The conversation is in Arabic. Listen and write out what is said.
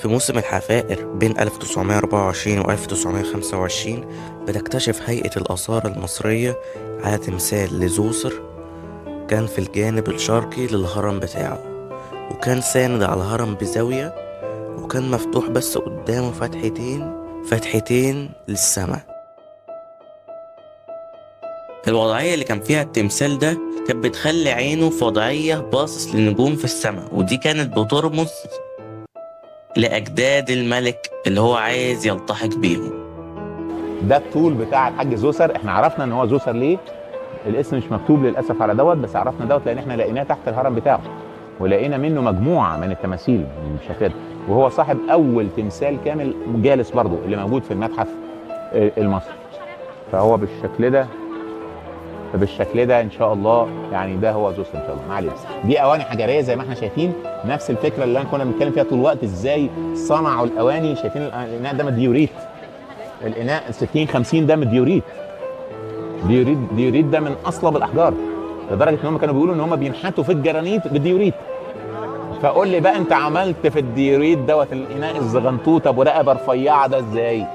في موسم الحفائر بين 1924 و 1925 بتكتشف هيئة الآثار المصرية على تمثال لزوسر كان في الجانب الشرقي للهرم بتاعه، وكان ساند على الهرم بزاوية، وكان مفتوح بس قدامه فتحتين للسماء. الوضعية اللي كان فيها التمثال ده كانت بتخلي عينه في وضعية باصص للنجوم في السماء، ودي كانت بترمز لأجداد الملك اللي هو عايز يلتحق بيهم. ده الطول بتاع الحاج زوسر. احنا عرفنا ان هو زوسر ليه؟ الاسم مش مكتوب للاسف على دوت، بس عرفنا دوت لان احنا لقيناه تحت الهرم بتاعه، ولقينا منه مجموعه من التماثيل بالشكل ده، وهو صاحب اول تمثال كامل جالس برضه اللي موجود في المتحف المصري. فهو بالشكل ده ان شاء الله، يعني ده هو زوسر ان شاء الله. ما علينا، دي اواني حجريه زي ما احنا شايفين، نفس الفكره اللي كنا بنتكلم فيها طول الوقت، ازاي صنعوا الاواني. شايفين الاناء ده مديوريت، الاناء 60 50 ده مديوريت. ديوريت ده من اصلب الاحجار، لدرجه ان هم كانوا بيقولوا ان هم بينحتوا في الجرانيت بالديوريت. فقول لي بقى انت عملت في الديوريت دوت الاناء الزغنطوط ابو رقبه رفيعه ده ازاي؟